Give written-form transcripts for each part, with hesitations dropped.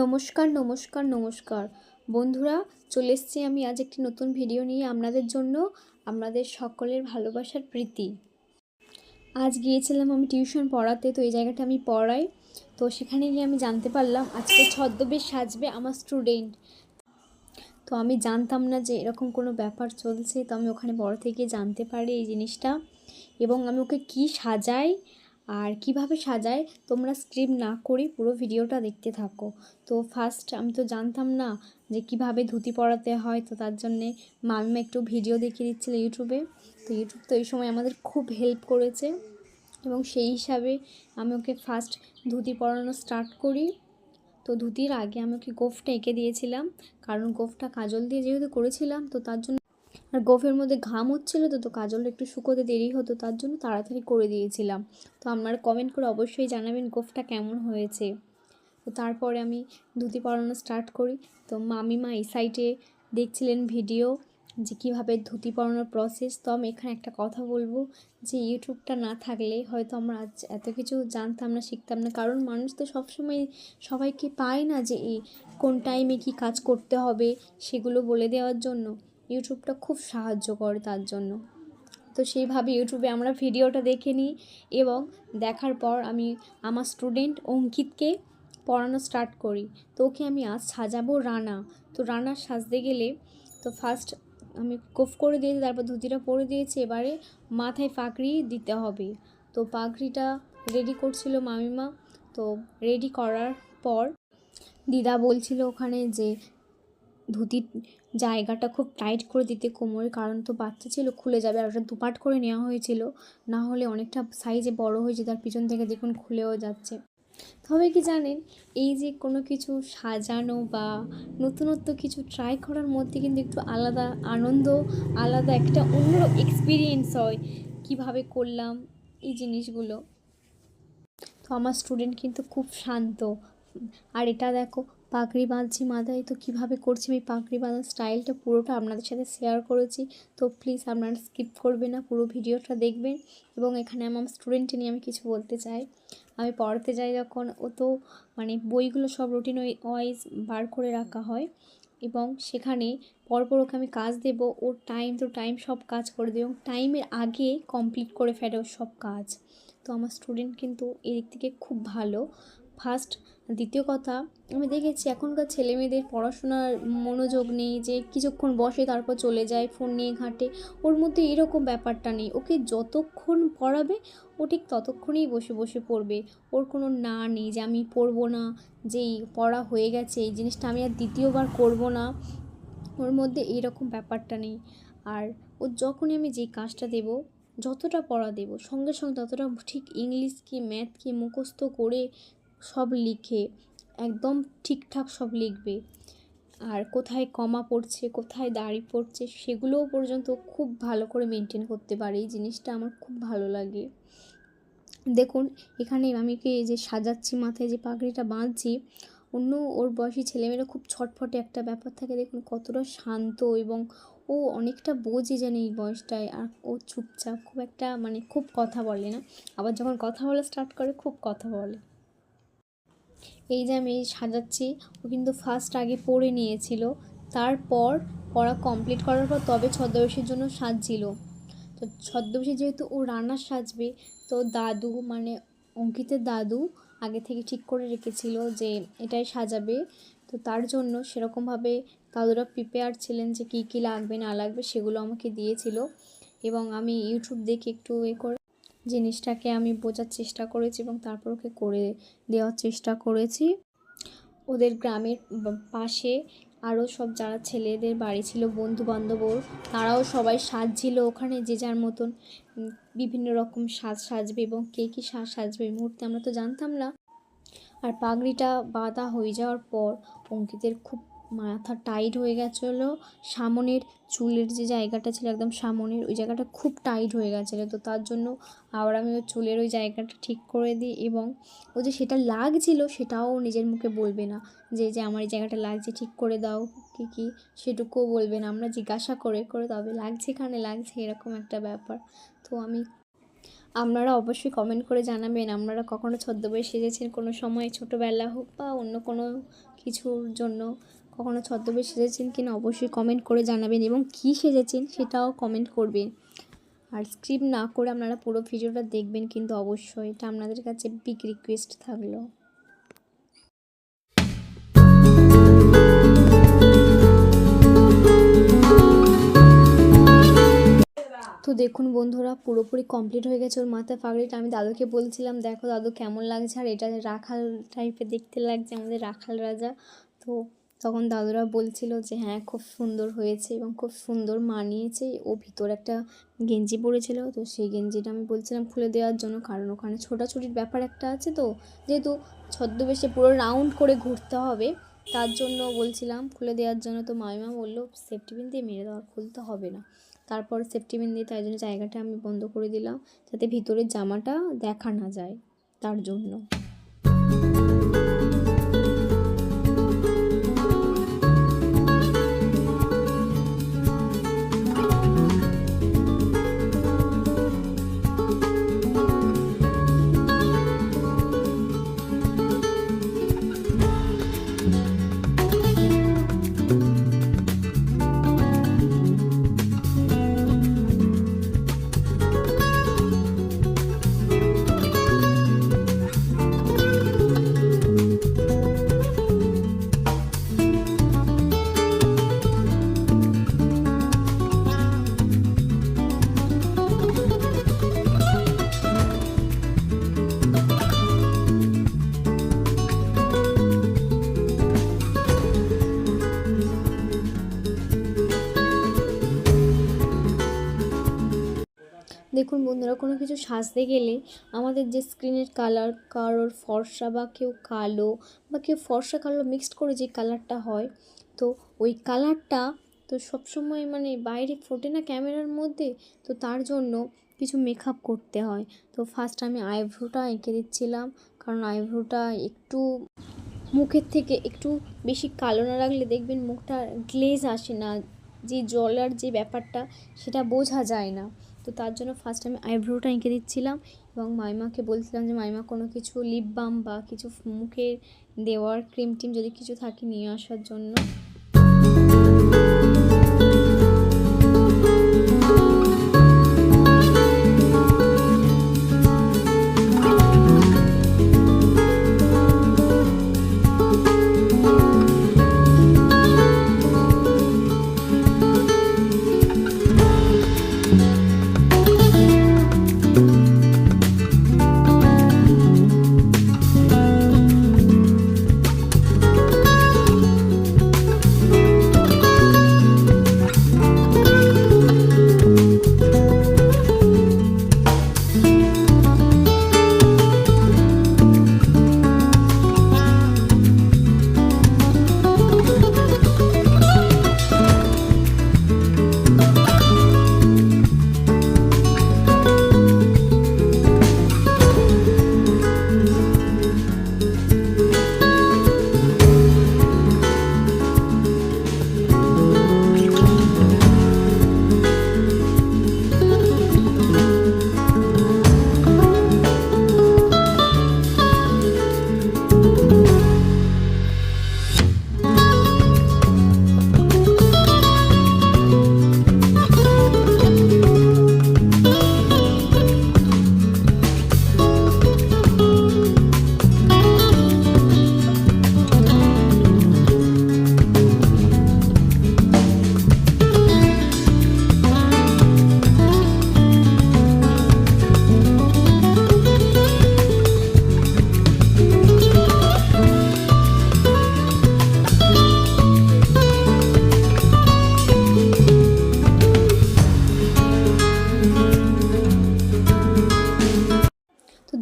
নমস্কার নমস্কার নমস্কার বন্ধুরা, চলে এসেছি আমি আজ একটি নতুন ভিডিও নিয়ে আপনাদের জন্য। আপনাদের সকলের ভালোবাসার প্রীতি। আজ গিয়েছিলাম আমি টিউশন পড়াতে, তো এই জায়গাটা আমি পড়াই। তো সেখানে গিয়ে আমি জানতে পারলাম আজকে ছদ্মবেশ সাজবে আমার স্টুডেন্ট। তো আমি জানতাম না যে এরকম কোনো ব্যাপার চলছে, তো আমি ওখানে বড় থেকে জানতে পারি এই জিনিসটা। এবং আমি ওকে কী সাজাই আর কিভাবে সাজায় তোমরা স্কিপ না করে পুরো ভিডিওটা দেখতে থাকো। তো ফার্স্ট আমি তো জানতাম না যে কিভাবে ধুতি পরাতে হয়, তো তার জন্যে মামিমা একটু ভিডিও দেখিয়ে দিচ্ছিল ইউটিউবে। তো ইউটিউব তো এই সময় আমাদের খুব হেল্প করেছে, এবং সেই হিসাবে আমি ওকে ফার্স্ট ধুতি পরানো স্টার্ট করি। তো ধুতির আগে আমি ওকে গোফটা এঁকে দিয়েছিলাম, কারণ গোফটা কাজল দিয়ে যেহেতু করেছিলাম, তো তার জন্য আর গোফের মধ্যে ঘাম হচ্ছিলো, তো কাজলটা একটু শুকোতে দেরি হতো, তার জন্য তাড়াতাড়ি করে দিয়েছিলাম। তো আপনারা কমেন্ট করে অবশ্যই জানাবেন গোফটা কেমন হয়েছে। তো তারপরে আমি ধুতি পরানো স্টার্ট করি। তো মামিমা এই সাইডে দেখছিলেন ভিডিও যে কীভাবে ধুতি পরানোর প্রসেস। তো আমি এখানে একটা কথা বলবো যে ইউটিউবটা না থাকলে হয়তো আমরা আজ এত কিছু জানতাম না, শিখতাম না। কারণ মানুষ তো সবসময় সবাইকে পায় না যে এই কোন টাইমে কী কাজ করতে হবে সেগুলো বলে দেওয়ার জন্য। ইউটিউবটা খুব সাহায্য করে তার জন্য। তো সেইভাবে ইউটিউবে আমরা ভিডিওটা দেখে নিই, এবং দেখার পর আমি আমার স্টুডেন্ট অঙ্কিতকে পড়ানো স্টার্ট করি। তো ওকে আমি আজ সাজাবো রানা। তো রানা সাজতে গেলে তো ফার্স্ট আমি কোফ করে দিয়েছি, তারপর ধুতিটা পরে দিয়েছি। এবারে মাথায় পাগড়ি দিতে হবে। তো পাগড়িটা রেডি করছিল মামিমা। তো রেডি করার পর দিদা বলছিল ওখানে যে ধুতির জায়গাটা খুব টাইট করে দিতে কোমরে, কারণ তো বাচ্চা ছিল খুলে যাবে। আর ওটা দুপাট করে নেওয়া হয়েছিল, না হলে অনেকটা সাইজে বড় হয়েছে, তার পিছন থেকে দেখুন খুলেও যাচ্ছে। তবে কি জানেন, এই যে কোনো কিছু সাজানো বা নতুনত্ব কিছু ট্রাই করার মধ্যে কিন্তু একটু আলাদা আনন্দ, আলাদা একটা অন্য এক্সপিরিয়েন্স হয় কিভাবে করলাম এই জিনিসগুলো। তো আমার স্টুডেন্ট কিন্তু খুব শান্ত। আর এটা দেখো পাগড়ি বাঁধছি মাথায়, তো কীভাবে করছি আমি পাগড়ি বাঁধার স্টাইলটা পুরোটা আপনাদের সাথে শেয়ার করেছি। তো প্লিজ আপনারা স্কিপ করবেন না, পুরো ভিডিওটা দেখবেন। এবং এখানে আমার স্টুডেন্টকে নিয়ে আমি কিছু বলতে চাই। আমি পড়াতে যাই যখন, ও তো মানে বইগুলো সব রুটিন ওয়াইজ বার করে রাখা হয়, এবং সেখানে পরপর ওকে আমি কাজ দেবো, ওর টাইম টু টাইম সব কাজ করে দেবো, এবং টাইমের আগে কমপ্লিট করে ফেলে ওর সব কাজ। তো আমার স্টুডেন্ট কিন্তু এই দিক থেকে খুব ভালো। ফার্স্ট দ্বিতীয় কথা, আমি দেখেছি এখনকার ছেলেমেয়েদের পড়াশোনার মনোযোগ নেই, যে কিছুক্ষণ বসে তারপর চলে যায় ফোন নিয়ে ঘাঁটে। ওর মধ্যে এরকম ব্যাপারটা নেই। ওকে যতক্ষণ পড়াবে ও ঠিক ততক্ষণই বসে বসে পড়বে। ওর কোনো না নেই যে আমি পড়বো না, যেই পড়া হয়ে গেছে এই জিনিসটা আমি আর দ্বিতীয়বার করবো না, ওর মধ্যে এইরকম ব্যাপারটা নেই। আর ও যখনই আমি যেই কাজটা দেবো, যতটা পড়া দেবো, সঙ্গে সঙ্গে ততটা ঠিক ইংলিশ কি ম্যাথ কি মুখস্থ করে সব লিখে একদম ঠিকঠাক সব লিখবে। আর কোথায় কমা পড়ছে, কোথায় দাড়ি পড়ছে, সেগুলোও পর্যন্ত খুব ভালো করে মেনটেন করতে পারে। এই জিনিসটা আমার খুব ভালো লাগে। দেখুন এখানে আমি কি যে সাজাচ্ছি, মাথায় যে পাগড়িটা বাঁধছি, অন্য ওর বয়সী ছেলেমেয়েরা খুব ছটফটে একটা ব্যাপার থাকে, দেখুন কতটা শান্ত, এবং ও অনেকটা বোঝে যেন এই বয়সটায়। আর ও চুপচাপ, খুব একটা মানে খুব কথা বলে না, আবার যখন কথা বলা স্টার্ট করে খুব কথা বলে। এই যে আমি সাজাচ্ছি, ও কিন্তু ফার্স্ট আগে পড়ে নিয়েছিল, তারপর পড়া কমপ্লিট করার পর তবে ছদ্মবেশের জন্য সাজছিল। তো ছদ্মবেশে যেহেতু ও রান্না সাজবে, তো দাদু মানে অঙ্কিতের দাদু আগে থেকে ঠিক করে রেখেছিল যে এটাই সাজাবে। তো তার জন্য সেরকমভাবে দাদুরা প্রিপেয়ার ছিলেন যে কী কী লাগবে না লাগবে, সেগুলো আমাকে দিয়েছিল। এবং আমি ইউটিউব দেখে একটু করে জিনিসটাকে আমি বোঝার চেষ্টা করেছি, এবং তারপর ওকে করে দেওয়ার চেষ্টা করেছি। ওদের গ্রামের পাশে আরও সব যারা ছেলেদের বাড়ি ছিল বন্ধু বান্ধবও, তারাও সবাই সাজছিল ওখানে যে যার মতন বিভিন্ন রকম সাজবে, এবং কে কী সাজবে এই মুহূর্তে আমরা তো জানতাম না। আর পাগড়িটা বাঁধা হয়ে যাওয়ার পর অঙ্কিতের খুব মাথা টাইট হয়ে গেছিলো। সামনের চুলের যে জায়গাটা ছিল একদম সামনের ওই জায়গাটা খুব টাইট হয়ে গেছিলো। তো তার জন্য আবার আমি ওই চুলের ওই জায়গাটা ঠিক করে দিই, এবং ও যে সেটা লাগছিল সেটাও নিজের মুখে বলবে না, যে আমার এই জায়গাটা লাগছে ঠিক করে দাও, কী সেটুকুও বলবে না। আমরা জিজ্ঞাসা করে করে তবে লাগছে, এখানে লাগছে, এরকম একটা ব্যাপার। তো আমি আপনারা অবশ্যই কমেন্ট করে জানাবেন আপনারা কখনো ছদ্মবেশ সেজেছেন কোনো সময়, ছোটোবেলা হোক বা অন্য কোনো কিছুর জন্য কখনো ছদ্মবেশ সেজেছেন কিনা অবশ্যই কমেন্ট করে জানাবেন, এবং কী সেজেছেন সেটাও কমেন্ট করবেন। আর স্কিপ না করে আপনারা পুরো ভিডিওটা দেখবেন কিন্তু অবশ্যই, এটা আপনাদের কাছে বিগ রিকোয়েস্ট থাকলো। তো দেখুন বন্ধুরা, পুরোপুরি কমপ্লিট হয়ে গেছে ওর মাথায় পাগড়িটা। আমি দাদুকে বলছিলাম দেখো দাদু কেমন লাগছে, আর এটা রাখাল টাইপের দেখতে লাগছে, আমাদের রাখাল রাজা। তো তখন দাদুরা বলছিল যে হ্যাঁ খুব সুন্দর হয়েছে এবং খুব সুন্দর মানিয়েছে। ও ভিতরে একটা গেঞ্জি পরেছিল, তো সেই গেঞ্জিটা আমি বলছিলাম খুলে দেওয়ার জন্য, কারণ ওখানে ছোটাছুটির ব্যাপার একটা আছে, তো যেহেতু ছদ্মবেশে পুরো রাউন্ড করে ঘুরতে হবে তার জন্য বলছিলাম খুলে দেওয়ার জন্য। তো মামিমা বললো সেফটি পিন দিয়ে মেরে দেওয়া, খুলতে হবে না। তারপর সেফটি পিন দিয়ে তাই জন্য জায়গাটা আমি বন্ধ করে দিলাম, যাতে ভিতরের জামাটা দেখা না যায় তার জন্য। দেখুন বন্ধুরা, কোনো কিছু সাজতে গেলে আমাদের যে স্কিনের কালার, কারোর ফর্সা বা কেউ কালো বা কেউ ফর্সা কালো মিক্সড করে যে কালারটা হয়, তো ওই কালারটা তো সবসময় মানে বাইরে ফোটে না ক্যামেরার মধ্যে, তো তার জন্য কিছু মেকআপ করতে হয়। তো ফার্স্ট আমি আইব্রোটা এঁকে দিচ্ছিলাম, কারণ আইব্রোটা একটু মুখের থেকে একটু বেশি কালো না রাখলে দেখবেন মুখটা গ্লেজ আসে না, যে জলার যে ব্যাপারটা সেটা বোঝা যায় না। তো তার জন্য ফার্স্ট আমি আইব্রোটা এঁকে দিচ্ছিলাম, এবং মাইমাকে বলছিলাম যে মাইমা কোনো কিছু লিপ বাম বা কিছু মুখে দেওয়ার ক্রিম টিম যদি কিছু থাকে নিয়ে আসার জন্য।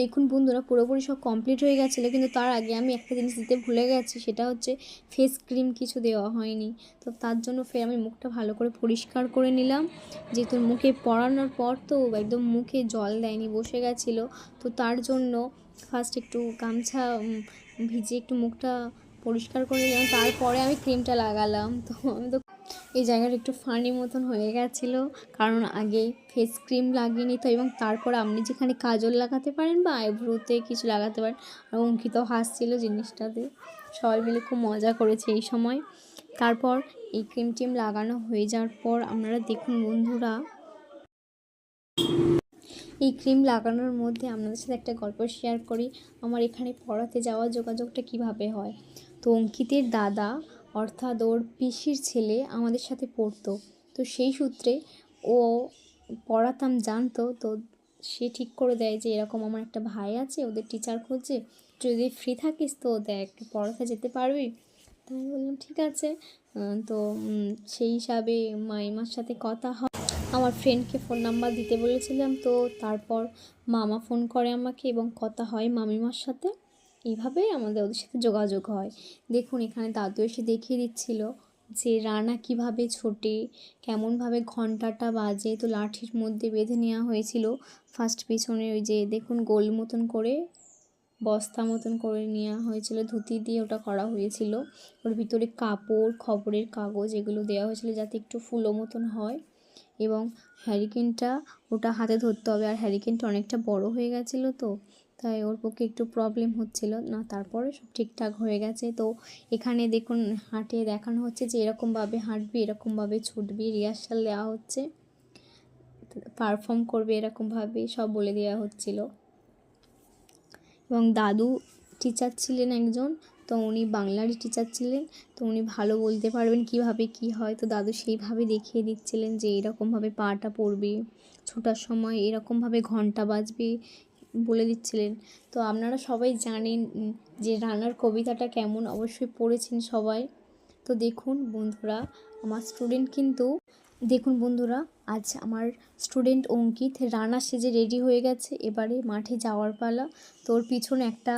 দেখুন বন্ধুরা, পুরোপুরি সব কমপ্লিট হয়ে গেছিলো, কিন্তু তার আগে আমি একটা জিনিস দিতে ভুলে গেছি, সেটা হচ্ছে ফেস ক্রিম কিছু দেওয়া হয়নি। তো তার জন্য ফের আমি মুখটা ভালো করে পরিষ্কার করে নিলাম, যেহেতু মুখে পরানোর পর তো একদম মুখে জল দেয়নি, বসে গেছিলো। তো তার জন্য ফার্স্ট একটু গামছা ভিজে একটু মুখটা পরিষ্কার করে নিলাম, তারপরে আমি ক্রিমটা লাগালাম। তো আমি তো এই জায়গাটা একটু ফানি মতন হয়ে গেছিলো, কারণ আগে ফেস ক্রিম লাগিয়ে নিত এবং তারপর আপনি যেখানে কাজল লাগাতে পারেন বা আইব্রোতে কিছু লাগাতে পারেন। আর অঙ্কিত হাসছিল জিনিসটাতে, সবাই মিলে খুব মজা করেছে এই সময়। তারপর এই ক্রিম টিম লাগানো হয়ে যাওয়ার পর আপনারা দেখুন বন্ধুরা, এই ক্রিম লাগানোর মধ্যে আপনাদের সাথে একটা গল্প শেয়ার করি। আমার এখানে পড়াতে যাওয়ার যোগাযোগটা কিভাবে হয়। তো অঙ্কিতের দাদা অর্থাৎ ওর পিসির ছেলে আমাদের সাথে পড়তো, তো সেই সূত্রে ও পড়াতাম জানতো। তো সে ঠিক করে দেয় যে এরকম আমার একটা ভাই আছে, ওদের টিচার খুঁজছে, যদি ফ্রি থাকিস তো দেখ পড়াতে যেতে পারবি। তাই আমি বললাম ঠিক আছে। তো সেই হিসাবে মাইমার সাথে কথা হয়। আমার ফ্রেন্ডকে ফোন নাম্বার দিতে বলেছিলাম, তো তারপর মামা ফোন করে আমাকে এবং কথা হয় মামিমার সাথে। এইভাবেই আমাদের ওদের সাথে যোগাযোগ হয়। দেখুন এখানে দাদু এসে দেখিয়ে দিচ্ছিল যে রানা কিভাবে ছোটে, কেমনভাবে ঘন্টাটা বাজে। তো লাঠির মধ্যে বেঁধে নেওয়া হয়েছিল ফার্স্ট পিছনে, ওই যে দেখুন গোল মতন করে বস্তা মতন করে নেওয়া হয়েছিল, ধুতি দিয়ে ওটা করা হয়েছিল। ওর ভিতরে কাপড়, খবরের কাগজ এগুলো দেওয়া হয়েছিল যাতে একটু ফুলো মতন হয়। এবং হ্যারিকেনটা ওটা হাতে ধরতে হবে, আর হ্যারিকেনটা অনেকটা বড় হয়ে গেছিলো, তো তাই ওর পক্ষে একটু প্রবলেম হচ্ছিল না। তারপরে সব ঠিকঠাক হয়ে গেছে। তো এখানে দেখুন হাঁটে দেখানো হচ্ছে যে এরকমভাবে হাঁটবি, এরকমভাবে ছুটবি, রিহার্সাল দেওয়া হচ্ছে, পারফর্ম করবে এরকমভাবে সব বলে দেওয়া হচ্ছিল। এবং দাদু টিচার ছিলেন একজন, তো উনি বাংলারই টিচার ছিলেন, তো উনি ভালো বলতে পারবেন কিভাবে কি হয়। তো দাদু সেইভাবে দেখিয়ে দিচ্ছিলেন যে এরকমভাবে পাটা পড়বে, ছোটার সময় এরকমভাবে ঘন্টা বাজবে বলে দিচ্ছিলেন। তো আপনারা সবাই জানেন যে রানার কবিতাটা কেমন, অবশ্যই পড়েছেন সবাই। তো দেখুন বন্ধুরা, আমার স্টুডেন্ট কিন্তু দেখুন বন্ধুরা, আজ আমার স্টুডেন্ট অঙ্কিত রানা সেজে রেডি হয়ে গেছে, এবারে মাঠে যাওয়ার পালা। তোর পিছনে একটা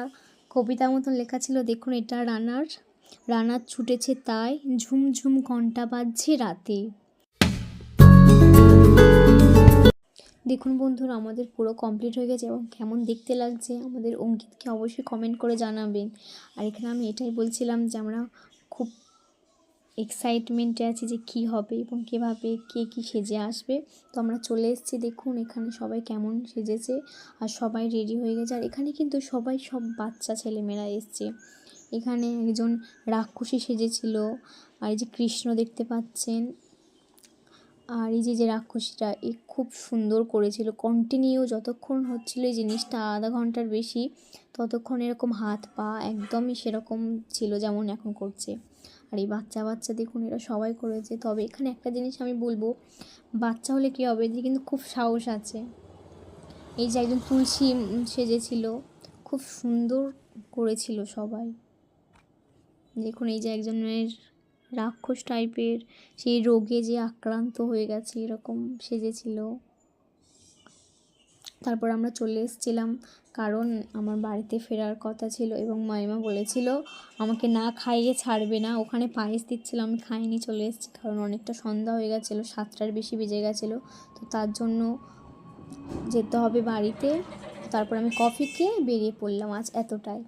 কবিতা মতন লেখা ছিল, দেখুন এটা রানার ছুটেছে তাই, ঝুমঝুম ঘন্টা বাজছে রাতে। দেখুন বন্ধুরা, আমাদের পুরো কমপ্লিট হয়ে গেছে এবং কেমন দেখতে লাগছে আমাদের অঙ্কিতকে অবশ্যই কমেন্ট করে জানাবেন। আর এখানে আমি এটাই বলছিলাম যে আমরা খুব এক্সাইটমেন্টে আছি যে কী হবে এবং কীভাবে কে কী সেজে আসবে। তো আমরা চলে এসেছি, দেখুন এখানে সবাই কেমন সেজেছে আর সবাই রেডি হয়ে গেছে। আর এখানে কিন্তু সবাই সব বাচ্চা ছেলেমেয়েরা এসছে। এখানে একজন রাক্ষসী সেজেছিল, আর এই যে কৃষ্ণ দেখতে পাচ্ছেন, আর এই যে রাক্ষসীটা এ খুব সুন্দর করেছিল, কন্টিনিউ যতক্ষণ হচ্ছিল এই জিনিসটা আধা ঘন্টার বেশি, ততক্ষণ এরকম হাত পা একদমই সেরকম ছিল যেমন এখন করছে। আর এই বাচ্চা বাচ্চা দেখুন এরা সবাই করেছে। তবে এখানে একটা জিনিস আমি বলবো, বাচ্চা হলে কী হবে, এদের কিন্তু খুব সাহস আছে। এই যে একজন তুলসী সেজেছিল, খুব সুন্দর করেছিল সবাই। দেখুন এই যে একজনের রাক্ষস টাইপের, সেই রোগে যে আক্রান্ত হয়ে গেছে এরকম সেজেছিল। তারপর আমরা চলে এসেছিলাম, কারণ আমার বাড়িতে ফেরার কথা ছিল এবং মাইমা বলেছিল আমাকে না খাইয়ে ছাড়বে না। ওখানে পায়েস দিচ্ছিল, আমি খাইনি, চলে এসেছি, কারণ অনেকটা সন্ধ্যা হয়ে গেছিলো, 7টার বেশি বেজে গেছিলো। তো তার জন্য যেতে হবে বাড়িতে। তারপর আমি কফি খেয়ে বেরিয়ে পড়লাম আজ এতটাই।